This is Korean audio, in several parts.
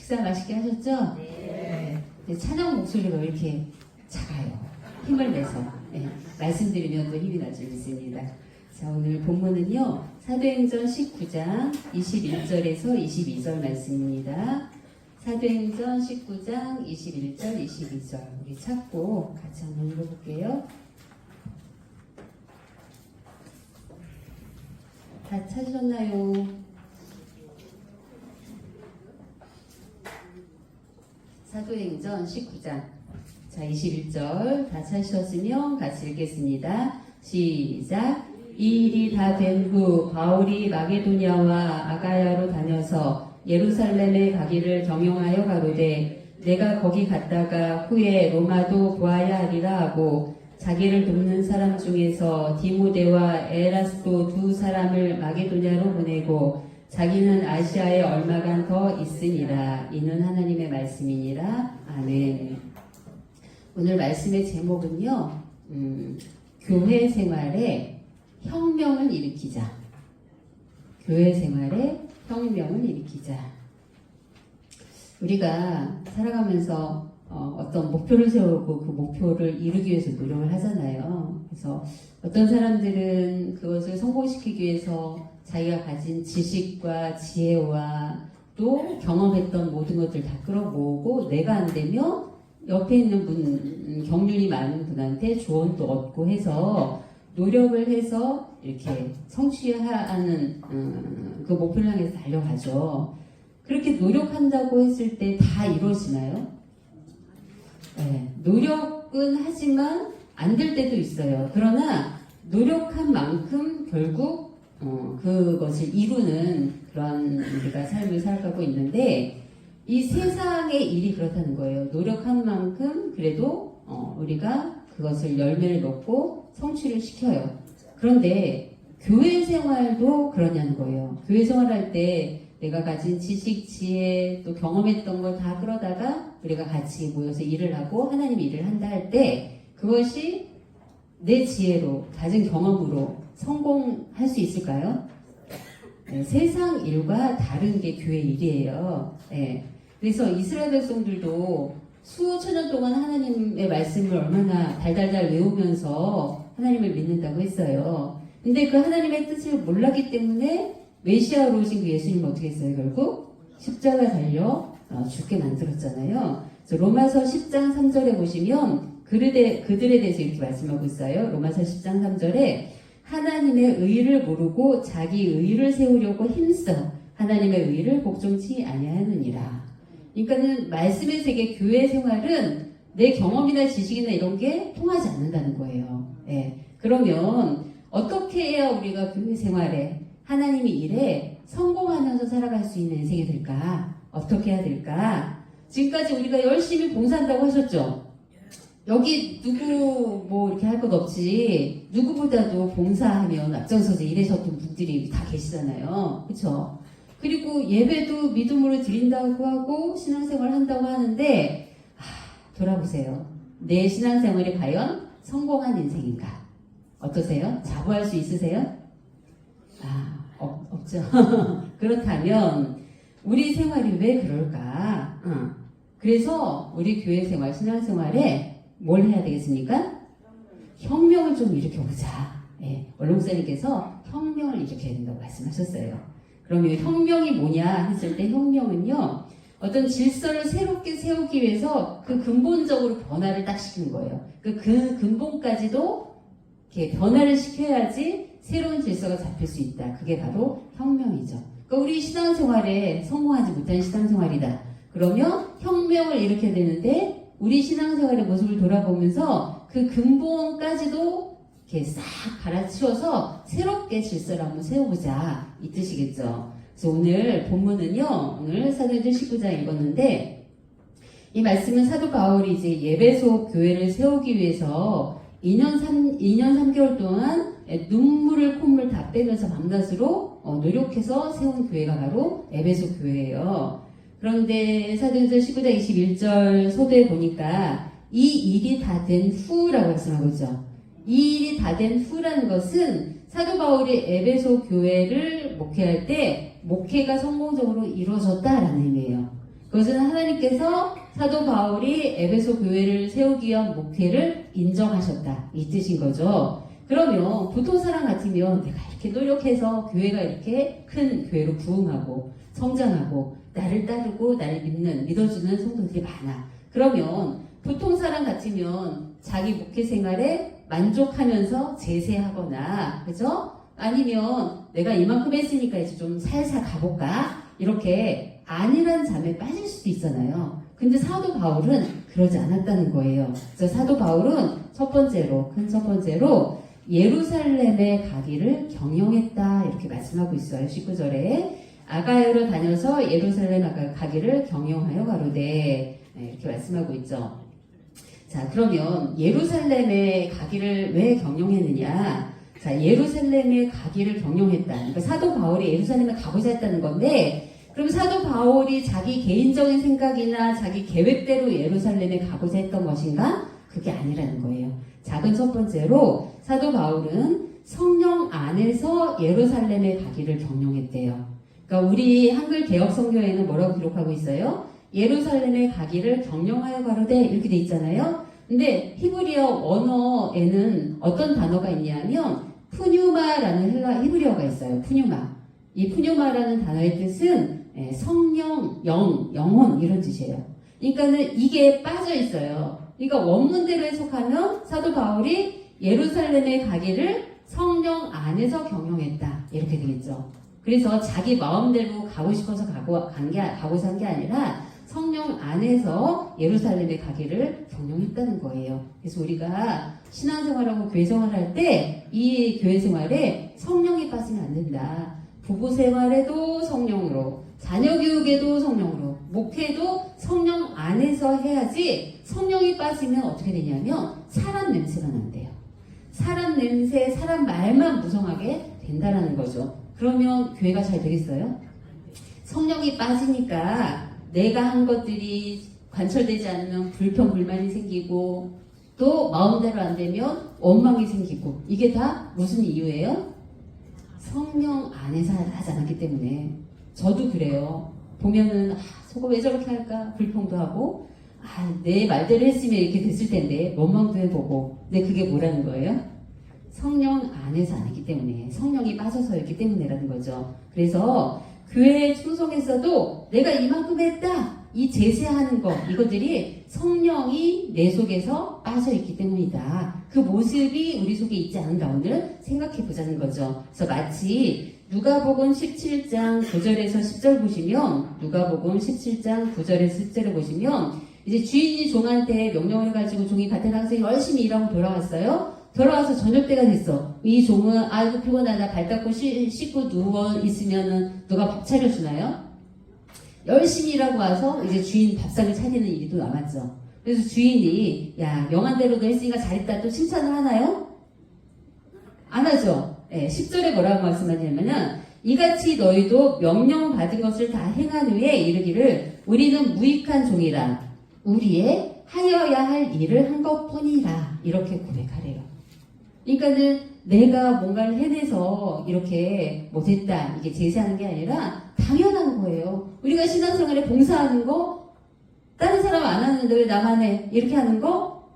식사 맛있게 하셨죠? 네. 찬양 목소리가 왜 이렇게 작아요? 힘을 내서 말씀드리면 또 힘이 날 줄 믿습니다. 자, 오늘 본문은요 사도행전 19장 21절에서 22절 말씀입니다. 사도행전 19장 21절 22절 우리 찾고 같이 한번 읽어볼게요. 다 찾으셨나요? 사도행전 19장 자 21절 다 찾으셨으면 같이 읽겠습니다. 시작. 이 일이 다 된 후 바울이 마게도냐와 아가야로 다녀서 예루살렘에 가기를 경영하여 가로되 내가 거기 갔다가 후에 로마도 보아야 하리라 하고 자기를 돕는 사람 중에서 디모데와 에라스도 두 사람을 마게도냐로 보내고 자기는 아시아에 얼마간 더 있으니라. 이는 하나님의 말씀이니라. 아멘. 오늘 말씀의 제목은요 교회 생활에 혁명을 일으키자. 교회 생활에 혁명을 일으키자. 우리가 살아가면서 어떤 목표를 세우고 그 목표를 이루기 위해서 노력을 하잖아요. 그래서 어떤 사람들은 그것을 성공시키기 위해서 자기가 가진 지식과 지혜와 또 경험했던 모든 것들 다 끌어모으고 내가 안 되면 옆에 있는 분, 경륜이 많은 분한테 조언도 얻고 해서 노력을 해서 이렇게 성취하는 그 목표를 향해서 달려가죠. 그렇게 노력한다고 했을 때 다 이루어지나요? 네, 노력은 하지만 안 될 때도 있어요. 그러나 노력한 만큼 결국 그것을 이루는 그런 우리가 삶을 살아가고 있는데 이 세상의 일이 그렇다는 거예요. 노력한 만큼 그래도 우리가 그것을 열매를 맺고 성취를 시켜요. 그런데 교회 생활도 그러냐는 거예요. 교회 생활할 때 내가 가진 지식, 지혜, 또 경험했던 걸 다 끌어다가 우리가 같이 모여서 일을 하고 하나님 일을 한다 할 때 그것이 내 지혜로, 가진 경험으로 성공할 수 있을까요? 네, 세상 일과 다른 게 교회 일이에요. 네. 그래서 이스라엘 백성들도 수천 년 동안 하나님의 말씀을 얼마나 달달달 외우면서 하나님을 믿는다고 했어요. 근데 그 하나님의 뜻을 몰랐기 때문에 메시아로 오신 그 예수님 어떻게 했어요? 결국 십자가 달려 죽게 만들었잖아요. 그래서 로마서 10장 3절에 보시면 그들에 대해서 이렇게 말씀하고 있어요. 로마서 10장 3절에 하나님의 의를 모르고 자기 의를 세우려고 힘써 하나님의 의를 복종치 아니하느니라. 그러니까는 말씀의 세계 교회 생활은 내 경험이나 지식이나 이런 게 통하지 않는다는 거예요. 네. 그러면 어떻게 해야 우리가 교회 생활에 하나님의 일에 성공하면서 살아갈 수 있는 인생이 될까? 어떻게 해야 될까? 지금까지 우리가 열심히 봉사한다고 하셨죠? 여기 누구 뭐 이렇게 할 것 없지 누구보다도 봉사하면 앞장서서 일하셨던 분들이 다 계시잖아요. 그렇죠? 그리고 예배도 믿음으로 드린다고 하고 신앙생활 한다고 하는데 돌아보세요. 내 신앙생활이 과연 성공한 인생인가? 어떠세요? 자부할 수 있으세요? 없죠. 그렇다면 우리 생활이 왜 그럴까? 그래서 우리 교회 생활, 신앙생활에 뭘 해야 되겠습니까? 혁명을 좀 일으켜보자. 원로목사님께서 혁명을 일으켜야 된다고 말씀하셨어요. 그러면 혁명이 뭐냐 했을 때 혁명은요 어떤 질서를 새롭게 세우기 위해서 그 근본적으로 변화를 딱 시키는 거예요. 그 근본까지도 이렇게 변화를 시켜야지 새로운 질서가 잡힐 수 있다. 그게 바로 혁명이죠. 그러니까 우리 신앙생활에 성공하지 못한 신앙생활이다. 그러면 혁명을 일으켜야 되는데 우리 신앙생활의 모습을 돌아보면서 그 근본까지도 이렇게 싹 갈아치워서 새롭게 질서를 한번 세워보자. 이 뜻이겠죠. 그래서 오늘 본문은요. 오늘 사도행전 19장 읽었는데 이 말씀은 사도 바울이 이제 예배소 교회를 세우기 위해서 2년 3개월 동안 눈물을 콧물 다 빼면서 밤낮으로 노력해서 세운 교회가 바로 에베소 교회예요. 그런데 사도행전 19장 21절 소도에 보니까 이 일이 다 된 후라고 말씀하고 있죠. 이 일이 다 된 후라는 것은 사도 바울이 에베소 교회를 목회할 때 목회가 성공적으로 이루어졌다라는 의미예요. 그것은 하나님께서 사도 바울이 에베소 교회를 세우기 위한 목회를 인정하셨다. 이 뜻인 거죠. 그러면 보통 사람 같으면 내가 이렇게 노력해서 교회가 이렇게 큰 교회로 부흥하고 성장하고 나를 따르고 나를 믿어주는 성도들이 많아. 그러면 보통 사람 같으면 자기 목회 생활에 만족하면서 제세하거나, 그죠? 아니면 내가 이만큼 했으니까 이제 좀 살살 가볼까? 이렇게 안일한 잠에 빠질 수도 있잖아요. 근데 사도 바울은 그러지 않았다는 거예요. 그래서 사도 바울은 큰 첫 번째로 예루살렘에 가기를 경영했다. 이렇게 말씀하고 있어요. 19절에. 아가야로 다녀서 예루살렘 가기를 경영하여 가로되. 이렇게 말씀하고 있죠. 자, 그러면 예루살렘에 가기를 왜 경영했느냐? 자, 예루살렘에 가기를 경영했다. 그러니까 사도 바울이 예루살렘에 가고자 했다는 건데, 그럼 사도 바울이 자기 개인적인 생각이나 자기 계획대로 예루살렘에 가고자 했던 것인가? 그게 아니라는 거예요. 작은 첫 번째로 사도 바울은 성령 안에서 예루살렘에 가기를 경영했대요. 그러니까 우리 한글 개역 성경에는 뭐라고 기록하고 있어요? 예루살렘에 가기를 경영하여 가로되 이렇게 돼 있잖아요. 근데 히브리어 원어에는 어떤 단어가 있냐면 푸뉴마라는 히브리어가 있어요. 푸뉴마. 이 푸뉴마라는 단어의 뜻은 성령, 영혼 이런 뜻이에요. 그러니까는 이게 빠져 있어요. 그러니까 원문대로 해석하면 사도 바울이 예루살렘에 가기를 성령 안에서 경영했다. 이렇게 되겠죠. 그래서 자기 마음대로 가고 싶어서 가고자 한 게 아니라 성령 안에서 예루살렘에 가기를 경영했다는 거예요. 그래서 우리가 신앙생활하고 교회생활을 할 때 이 교회생활에 성령이 빠지면 안 된다. 부부생활에도 성령으로, 자녀교육에도 성령으로, 목회도 성령 안에서 해야지. 성령이 빠지면 어떻게 되냐면 사람 냄새가 난대요. 사람 냄새, 사람 말만 무성하게 된다라는 거죠. 그러면 교회가 잘 되겠어요? 성령이 빠지니까 내가 한 것들이 관철되지 않으면 불평, 불만이 생기고 또 마음대로 안 되면 원망이 생기고 이게 다 무슨 이유예요? 성령 안에서 하지 않았기 때문에. 저도 그래요. 보면은 저거 왜 저렇게 할까? 불평도 하고 내 말대로 했으면 이렇게 됐을 텐데 원망도 해보고. 근데 그게 뭐라는 거예요? 성령 안에서 안 했기 때문에, 성령이 빠져서였기 때문에라는 거죠. 그래서 교회에 충성했어도 내가 이만큼 했다, 이 제세하는 것, 이것들이 성령이 내 속에서 빠져있기 때문이다. 그 모습이 우리 속에 있지 않은가 오늘 생각해 보자는 거죠. 그래서 마치 누가복음 17장 9절에서 10절 보시면, 누가복음 17장 9절에서 10절을 보시면 이제 주인이 종한테 명령을 가지고 종이 밭에 나가서 열심히 일하고 돌아왔어요. 돌아와서 저녁 때가 됐어. 이 종은 아이고 피곤하다, 발 닦고 씻고 누워 있으면은 누가 밥 차려주나요? 열심히 일하고 와서 이제 주인 밥상을 차리는 일이 또 남았죠. 그래서 주인이 야 명한대로 너 했으니까 잘했다 또 칭찬을 하나요? 안 하죠. 10절에 뭐라고 말씀하냐면은 이같이 너희도 명령받은 것을 다 행한 후에 이르기를 우리는 무익한 종이라 우리의 하여야 할 일을 한 것뿐이라 이렇게 고백하래요. 그러니까는 내가 뭔가를 해내서 이렇게 못했다 이게 제시하는 게 아니라 당연한 거예요. 우리가 신앙생활에 봉사하는 거 다른 사람 안 하는데 왜 나만 해? 이렇게 하는 거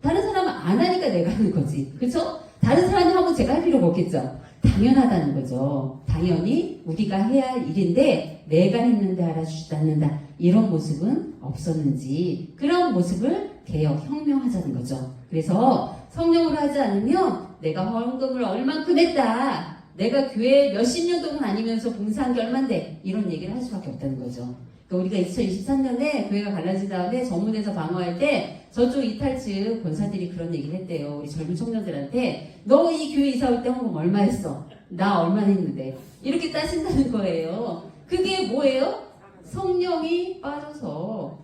다른 사람은 안 하니까 내가 하는 거지. 그렇죠? 다른 사람이 하고 제가 할 필요가 없겠죠. 당연하다는 거죠. 당연히 우리가 해야 할 일인데 내가 했는데 알아주지도 않는다. 이런 모습은 없었는지 그런 모습을 개혁, 혁명하자는 거죠. 그래서 성령으로 하지 않으면 내가 헌금을 얼만큼 했다. 내가 교회 몇십 년 동안 다니면서 봉사한 게 얼만데 이런 얘기를 할 수밖에 없다는 거죠. 그러니까 우리가 2023년에 교회가 갈라진 다음에 정문에서 방어할 때 저쪽 이탈측 권사들이 그런 얘기를 했대요. 우리 젊은 청년들한테 너 이 교회 이사 올 때 헌금 얼마 했어? 나 얼마 했는데 이렇게 따진다는 거예요. 그게 뭐예요? 성령이 빠져서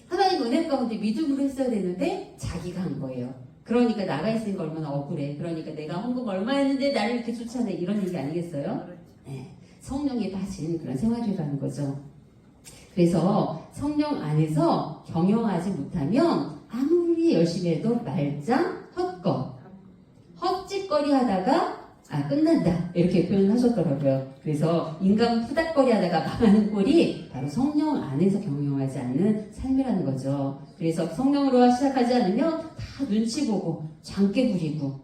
하나님 은혜 가운데 믿음으로 했어야 되는데 자기가 한 거예요. 그러니까 나가 있으니까 얼마나 억울해. 그러니까 내가 헌금 얼마 했는데 나를 이렇게 쫓아내 이런 얘기 아니겠어요? 네. 성령에 빠진 그런 생활이라는 거죠. 그래서 성령 안에서 경영하지 못하면 아무리 열심히 해도 말짱 헛짓거리 하다가 끝난다. 이렇게 표현하셨더라고요. 그래서 인간 푸닥거리 하다가 망하는 꼴이 바로 성령 안에서 경영하지 않는 삶이라는 거죠. 그래서 성령으로 시작하지 않으면 다 눈치 보고 장깨 부리고,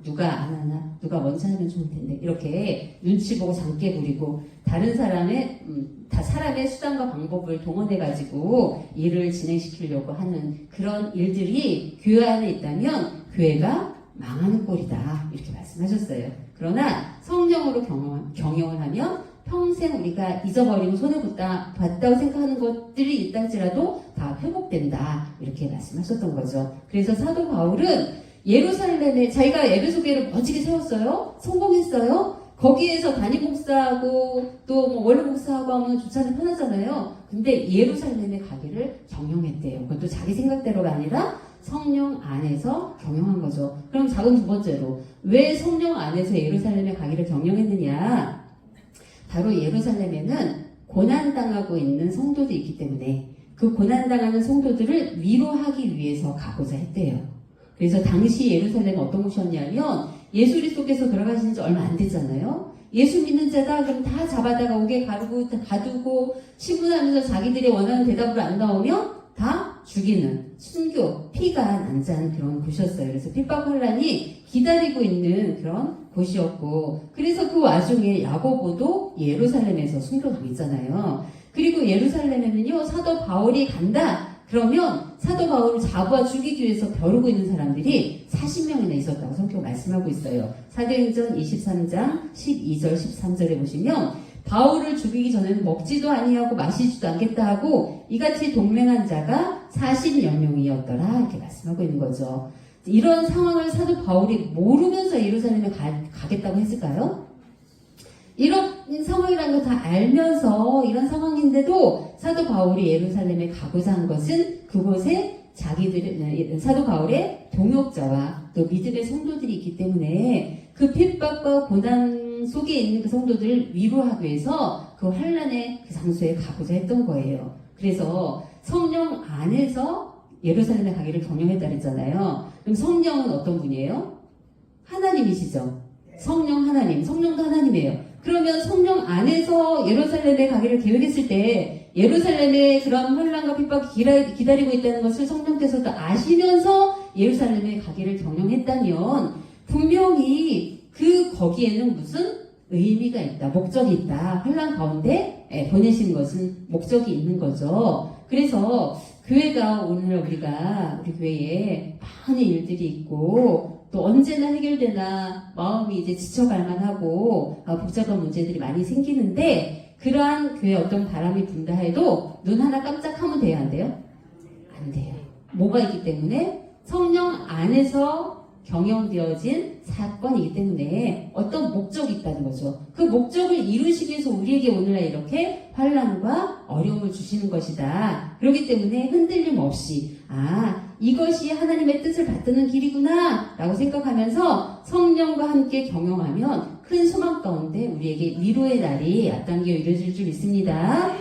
누가 안 하나? 누가 먼저 하면 좋을 텐데. 이렇게 눈치 보고 장깨 부리고, 다른 사람의 수단과 방법을 동원해가지고 일을 진행시키려고 하는 그런 일들이 교회 안에 있다면 교회가 망하는 꼴이다. 이렇게 말씀하셨어요. 그러나 성령으로 경영을 하면 평생 우리가 잊어버리고 손해봤다고 생각하는 것들이 있다 할지라도 다 회복된다. 이렇게 말씀하셨던 거죠. 그래서 사도 바울은 예루살렘에 자기가 에베소교회를 멋지게 세웠어요. 성공했어요. 거기에서 단임 목사하고 또 원로 목사하고 하면 좋잖아요. 편하잖아요. 근데 예루살렘에 가기를 경영했대요. 그것도 자기 생각대로가 아니라 성령 안에서 경영한 거죠. 그럼 작은 두 번째로 왜 성령 안에서 예루살렘에 가기를 경영했느냐? 바로 예루살렘에는 고난당하고 있는 성도들이 있기 때문에 그 고난당하는 성도들을 위로하기 위해서 가고자 했대요. 그래서 당시 예루살렘은 어떤 곳이었냐면 예수 그리스도께서 돌아가신 지 얼마 안 됐잖아요. 예수 믿는 자다 그럼 다 잡아다가 옥에 가두고 신문하면서 자기들이 원하는 대답으로 안 나오면 다 죽이는 순교, 피가 난자한 그런 곳이었어요. 그래서 핍박 환란이 기다리고 있는 그런 곳이었고, 그래서 그 와중에 야고보도 예루살렘에서 순교당했잖아요. 그리고 예루살렘에는요, 사도 바울이 간다. 그러면 사도 바울을 잡아 죽이기 위해서 벼르고 있는 사람들이 40명이나 있었다고 성경 말씀하고 있어요. 사도행전 23장 12절 13절에 보시면 바울을 죽이기 전에는 먹지도 아니하고 마시지도 않겠다 하고 이같이 동맹한 자가 40여 명이었더라 이렇게 말씀하고 있는 거죠. 이런 상황을 사도 바울이 모르면서 예루살렘에 가겠다고 했을까요? 이런 상황이라는 거 다 알면서 이런 상황인데도 사도 바울이 예루살렘에 가고자 한 것은 그곳에 사도 바울의 동역자와 또 믿음의 성도들이 있기 때문에 그 핍박과 고난 속에 있는 그 성도들을 위로하기 위해서 그 환란의 그 장소에 가고자 했던 거예요. 그래서 성령 안에서 예루살렘에 가기를 경영했다 그랬잖아요. 그럼 성령은 어떤 분이에요? 하나님이시죠. 성령 하나님, 성령도 하나님이에요. 그러면 성령 안에서 예루살렘에 가기를 계획했을 때 예루살렘에 그런 환란과 핍박이 기다리고 있다는 것을 성령께서도 아시면서 예루살렘에 가기를 경영했다면 분명히 거기에는 무슨 의미가 있다, 목적이 있다. 환란 가운데 보내신 것은 목적이 있는 거죠. 그래서 교회가 오늘 우리 교회에 많은 일들이 있고 또 언제나 해결되나 마음이 이제 지쳐갈 만하고 복잡한 문제들이 많이 생기는데 그러한 교회에 어떤 바람이 분다 해도 눈 하나 깜짝하면 돼요? 안 돼요? 안 돼요. 뭐가 있기 때문에 성령 안에서 경영되어진 사건이기 때문에 어떤 목적이 있다는 거죠. 그 목적을 이루시기 위해서 우리에게 오늘날 이렇게 환난과 어려움을 주시는 것이다. 그렇기 때문에 흔들림 없이 이것이 하나님의 뜻을 받드는 길이구나 라고 생각하면서 성령과 함께 경영하면 큰 소망 가운데 우리에게 위로의 날이 앞당겨 이루어질 줄 믿습니다.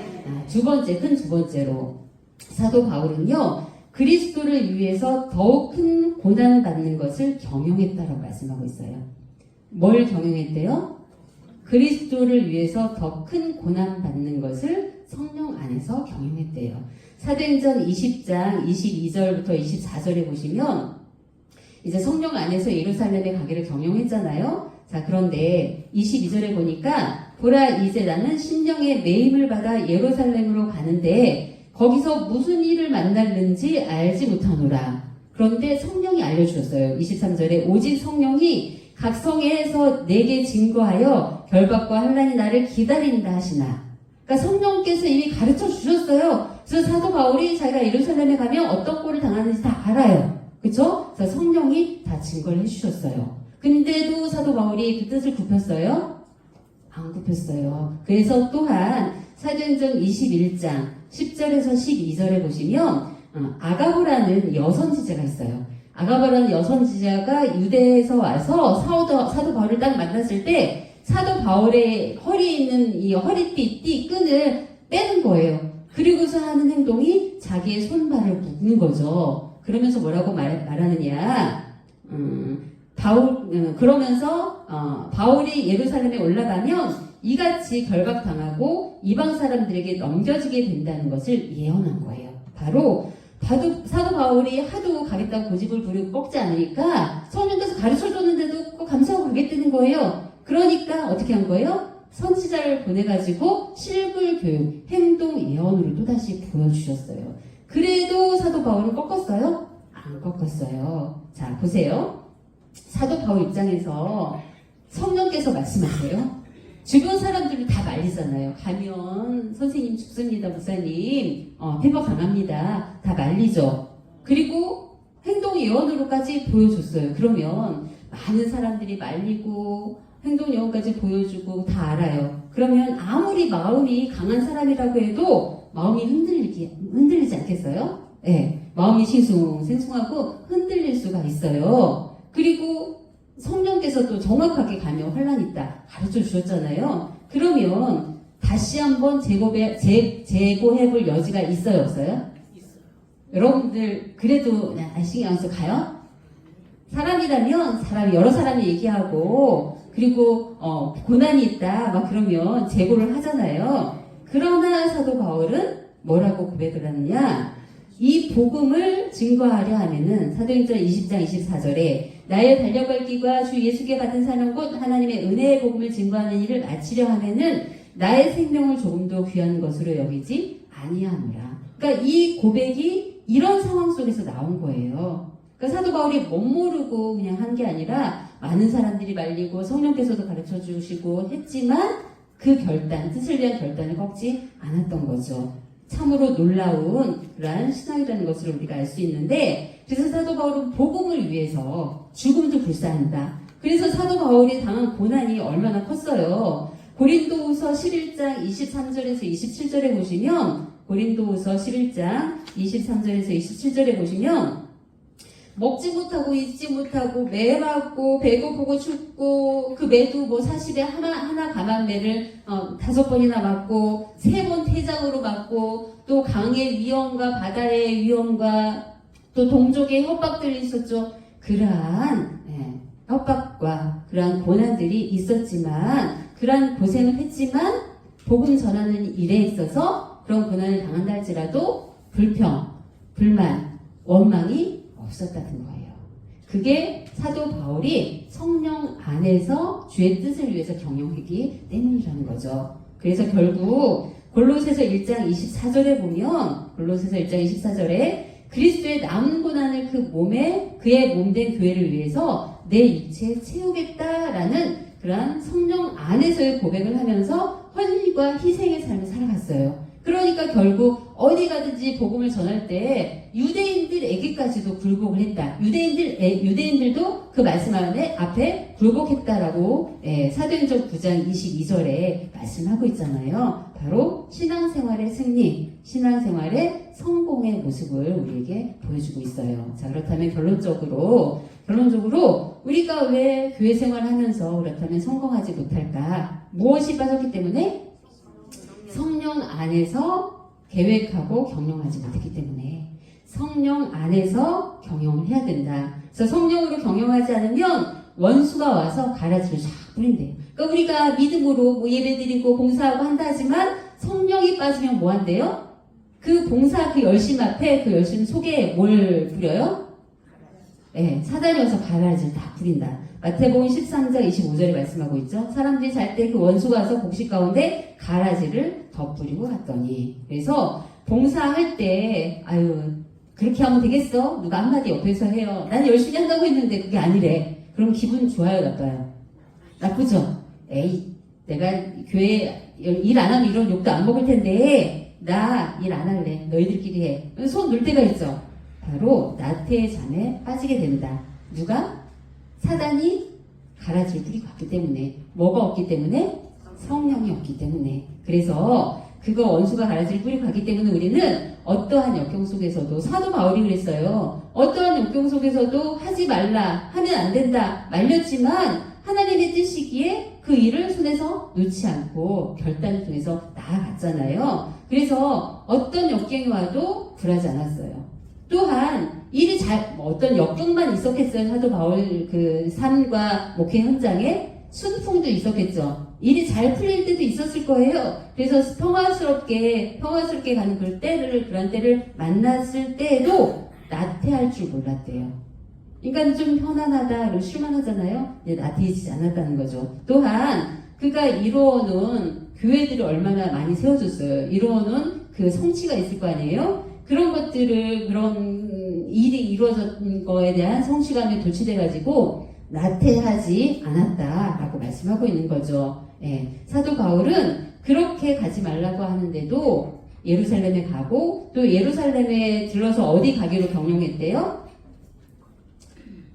두 번째로 사도 바울은요 그리스도를 위해서 더욱 큰 고난을 받는 것을 경영했다라고 말씀하고 있어요. 뭘 경영했대요? 그리스도를 위해서 더 큰 고난 받는 것을 성령 안에서 경영했대요. 사도행전 20장 22절부터 24절에 보시면 이제 성령 안에서 예루살렘에 가기를 경영했잖아요. 자, 그런데 22절에 보니까 보라 이제 나는 심령의 매임을 받아 예루살렘으로 가는데 거기서 무슨 일을 만날는지 알지 못하노라. 그런데 성령이 알려주셨어요. 23절에 오직 성령이 각 성에서 내게 증거하여 결박과 환난이 나를 기다린다 하시나. 그러니까 성령께서 이미 가르쳐 주셨어요. 그래서 사도 바울이 자기가 예루살렘에 가면 어떤 꼴을 당하는지 다 알아요. 그쵸? 그래서 성령이 다 증거를 해주셨어요. 근데도 사도 바울이 그 뜻을 굽혔어요? 안 굽혔어요. 그래서 또한 사도행전 21장 10절에서 12절에 보시면 아가보라는 여선지자가 있어요. 아가보라는 여선지자가 유대에서 와서 사도 바울을 딱 만났을 때 사도 바울의 허리에 있는 이 허리띠 끈을 빼는 거예요. 그리고서 하는 행동이 자기의 손발을 묶는 거죠. 그러면서 뭐라고 말하느냐 바울 그러면서 바울이 예루살렘에 올라가면 이같이 결박당하고 이방 사람들에게 넘겨지게 된다는 것을 예언한 거예요. 바로 사도 바울이 하도 가겠다고 고집을 부리고 꺾지 않으니까 성령께서 가르쳐줬는데도 꼭 감사하고 가겠다는 거예요. 그러니까 어떻게 한 거예요? 선지자를 보내가지고 실불 교육, 행동 예언으로 또다시 보여주셨어요. 그래도 사도 바울은 꺾었어요? 안 꺾었어요. 자, 보세요. 사도 바울 입장에서 성령께서 말씀하세요. 주변 사람들이 다 말리잖아요. 가면 선생님 죽습니다, 목사님. 페버 강합니다. 다 말리죠. 그리고 행동 예언으로까지 보여줬어요. 그러면 많은 사람들이 말리고 행동 예언까지 보여주고 다 알아요. 그러면 아무리 마음이 강한 사람이라고 해도 마음이 흔들리지 않겠어요? 네, 마음이 싱숭생숭하고 흔들릴 수가 있어요. 그리고 성령께서 또 정확하게 가면 환란 있다 가르쳐 주셨잖아요. 그러면 다시 한번 재고해볼 여지가 있어요, 없어요? 있어요. 여러분들 그래도 신경 안 써서 가요? 사람이라면 여러 사람이 얘기하고 그리고 고난이 있다 막 그러면 재고를 하잖아요. 그러나 사도 바울은 뭐라고 고백을 하느냐? 이 복음을 증거하려 하면은 사도행전 20장 24절에 나의 달려갈 길과 주 예수께 받은 사명 곧 하나님의 은혜의 복음을 증거하는 일을 마치려 하면은 나의 생명을 조금도 귀한 것으로 여기지 아니하노라. 그러니까 이 고백이 이런 상황 속에서 나온 거예요. 그러니까 사도 바울이 못 모르고 그냥 한 게 아니라 많은 사람들이 말리고 성령께서도 가르쳐 주시고 했지만 그 뜻을 위한 결단을 꺾지 않았던 거죠. 참으로 놀라운 그러한 신앙이라는 것을 우리가 알 수 있는데, 그래서 사도 바울은 복음을 위해서 죽음도 불사한다. 그래서 사도 바울이 당한 고난이 얼마나 컸어요. 고린도후서 11장 23절에서 27절에 보시면, 고린도후서 11장 23절에서 27절에 보시면 먹지 못하고 입지 못하고 매 맞고 배고프고 춥고 그 매도 뭐 40에 하나 감한매를 5번이나 맞고 3번 태장으로 맞고 또 강의 위험과 바다의 위험과 또 동족의 협박들이 있었죠. 그러한 협박과 그러한 고난들이 있었지만 그러한 고생을 했지만 복음 전하는 일에 있어서 그런 고난을 당한다 할지라도 불평, 불만, 원망이 없었다는 거예요. 그게 사도 바울이 성령 안에서 주의 뜻을 위해서 경영했기 때문이라는 거죠. 그래서 결국 골로새서 1장 24절에 보면 골로새서 1장 24절에 그리스도의 남은 고난을 그의 몸된 교회를 위해서 내 육체에 채우겠다라는 그러한 성령 안에서의 고백을 하면서 헌신과 희생의 삶을 살아갔어요. 그러니까 결국 어디 가든지 복음을 전할 때 유대인들에게까지도 굴복을 했다. 유대인들도 그 말씀 앞에 굴복했다라고 사도행전 9장 22절에 말씀하고 있잖아요. 바로 신앙생활의 승리, 신앙생활의 성공의 모습을 우리에게 보여주고 있어요. 자, 그렇다면 결론적으로 우리가 왜 교회 생활하면서 그렇다면 성공하지 못할까? 무엇이 빠졌기 때문에? 성령 안에서 계획하고 경영하지 못했기 때문에 성령 안에서 경영을 해야 된다. 그래서 성령으로 경영하지 않으면 원수가 와서 가라지를 쫙 뿌린대요. 그러니까 우리가 믿음으로 예배드리고 봉사하고 한다 하지만 성령이 빠지면 뭐 한대요? 그 봉사, 그 열심 앞에 그 열심 속에 뭘 뿌려요? 사단이 와서 가라지를 다 뿌린다. 마태복음 13장 25절에 말씀하고 있죠. 사람들이 잘 때 그 원수가 와서 곡식 가운데 가라지를 덧뿌리고 갔더니. 그래서 봉사할 때 그렇게 하면 되겠어? 누가 한마디 옆에서 해요. 난 열심히 한다고 했는데 그게 아니래. 그럼 기분 좋아요, 나빠요? 나쁘죠? 내가 교회 일 안 하면 이런 욕도 안 먹을 텐데 나 일 안 할래. 너희들끼리 해. 손 놓을 때가 있죠. 바로 나태의 잠에 빠지게 된다. 누가? 사단이 가라지를 뿌리고 왔기 때문에. 뭐가 없기 때문에? 성령이 없기 때문에. 그래서 그거 원수가 가라지를 뿌리고 갔기 때문에 우리는 어떠한 역경 속에서도, 사도 바울이 그랬어요. 어떠한 역경 속에서도 하지 말라, 하면 안 된다 말렸지만 하나님의 뜻이기에 그 일을 손에서 놓지 않고 결단을 통해서 나아갔잖아요. 그래서 어떤 역경이 와도 굴하지 않았어요. 또한 일이 뭐 어떤 역경만 있었겠어요. 사도 바울 그 삶과 목회 현장에 순풍도 있었겠죠. 일이 잘 풀릴 때도 있었을 거예요. 그래서 평화스럽게 가는 그런 때를 만났을 때에도 나태할 줄 몰랐대요. 그러니까 좀 편안하다, 그리고 쉴만하잖아요. 나태해지지 않았다는 거죠. 또한 그가 이루어놓은 교회들이 얼마나 많이 세워졌어요. 이루어놓은 그 성취가 있을 거 아니에요? 그런 것들을, 그런 일이 이루어진 거에 대한 성취감에 도취돼가지고 나태하지 않았다라고 말씀하고 있는 거죠. 예. 사도 바울은 그렇게 가지 말라고 하는데도 예루살렘에 가고, 또 예루살렘에 들러서 어디 가기로 경영했대요?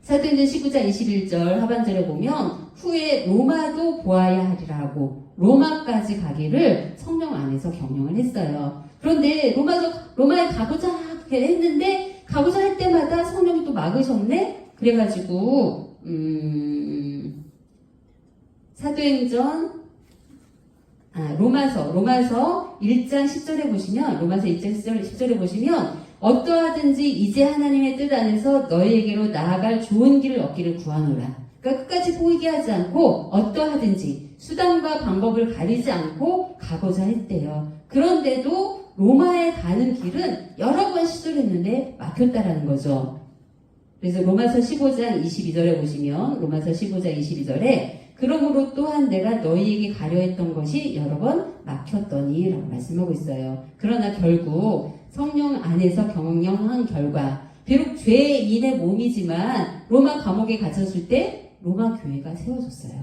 사도행전 19장 21절 하반절에 보면 후에 로마도 보아야 하리라 하고 로마까지 가기를 성령 안에서 경영을 했어요. 그런데 로마에 가고자 했는데 가고자 할 때마다 성령이 또 막으셨네? 그래가지고 로마서 1장 10절에 보시면, 로마서 1장 10절에 보시면, 어떠하든지 이제 하나님의 뜻 안에서 너희에게로 나아갈 좋은 길을 얻기를 구하노라. 그러니까 끝까지 포기하지 않고, 어떠하든지 수단과 방법을 가리지 않고 가고자 했대요. 그런데도 로마에 가는 길은 여러 번 시도를 했는데 막혔다라는 거죠. 그래서 로마서 15장 22절에 보시면, 로마서 15장 22절에 그러므로 또한 내가 너희에게 가려 했던 것이 여러 번 막혔더니 라고 말씀하고 있어요. 그러나 결국 성령 안에서 경영한 결과, 비록 죄인의 몸이지만 로마 감옥에 갇혔을 때 로마 교회가 세워졌어요.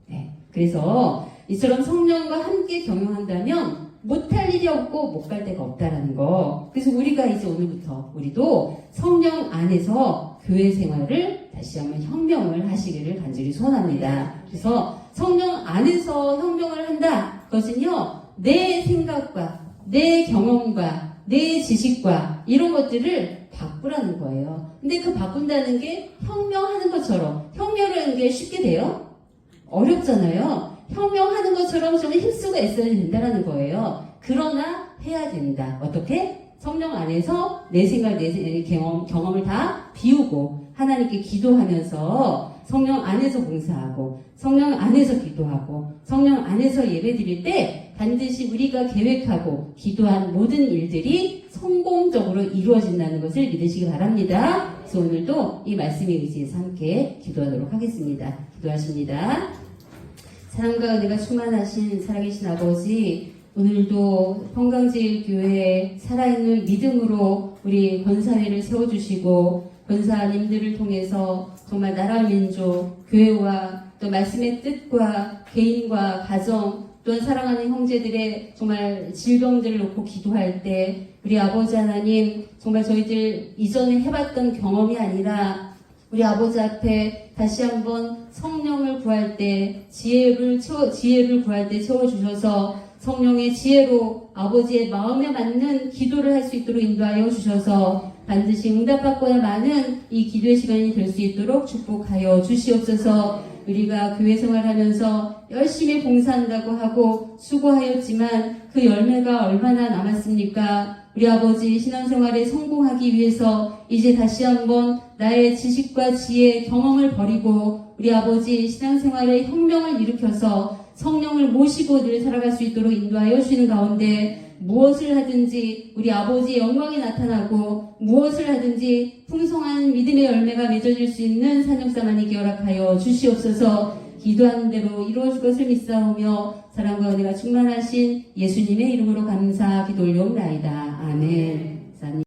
네. 그래서 이처럼 성령과 함께 경영한다면 못할 일이 없고 못 갈 데가 없다라는 거. 그래서 우리가 이제 오늘부터 우리도 성령 안에서 교회 생활을 다시 한번 혁명을 하시기를 간절히 소원합니다. 그래서 성령 안에서 혁명을 한다. 그것은요, 내 생각과 내 경험과 내 지식과 이런 것들을 바꾸라는 거예요. 근데 그 바꾼다는 게 혁명하는 것처럼, 혁명하는 게 쉽게 돼요? 어렵잖아요. 혁명하는 것처럼 좀 힘쓰고 애써야 된다는 거예요. 그러나 해야 된다. 어떻게? 성령 안에서 내 생각, 내 경험을 다 비우고 하나님께 기도하면서 성령 안에서 봉사하고 성령 안에서 기도하고 성령 안에서 예배드릴 때 반드시 우리가 계획하고 기도한 모든 일들이 성공적으로 이루어진다는 것을 믿으시기 바랍니다. 그래서 오늘도 이 말씀에 의지해서 함께 기도하도록 하겠습니다. 기도하십니다. 사랑과 은혜가 충만하신 살아계신 아버지, 오늘도 평강제일교회에 살아있는 믿음으로 우리 권사회를 세워주시고 권사님들을 통해서 정말 나라 민족, 교회와 또 말씀의 뜻과 개인과 가정, 또한 사랑하는 형제들의 정말 질병들을 놓고 기도할 때 우리 아버지 하나님, 정말 저희들 이전에 해봤던 경험이 아니라 우리 아버지 앞에 다시 한번 성령을 구할 때 지혜를 구할 때 채워주셔서 성령의 지혜로 아버지의 마음에 맞는 기도를 할 수 있도록 인도하여 주셔서 반드시 응답받고야 많은 이 기도의 시간이 될 수 있도록 축복하여 주시옵소서. 우리가 교회 생활하면서 열심히 봉사한다고 하고 수고하였지만 그 열매가 얼마나 남았습니까? 우리 아버지 신앙생활에 성공하기 위해서 이제 다시 한번 나의 지식과 지혜, 경험을 버리고 우리 아버지 신앙생활의 혁명을 일으켜서 성령을 모시고 늘 살아갈 수 있도록 인도하여 주시는 가운데 무엇을 하든지 우리 아버지의 영광이 나타나고 무엇을 하든지 풍성한 믿음의 열매가 맺어질 수 있는 사역사만이 허락하여 주시옵소서. 기도하는 대로 이루어질 것을 믿사오며 사랑과 은혜가 충만하신 예수님의 이름으로 감사 기도 올려옵나이다. 아멘.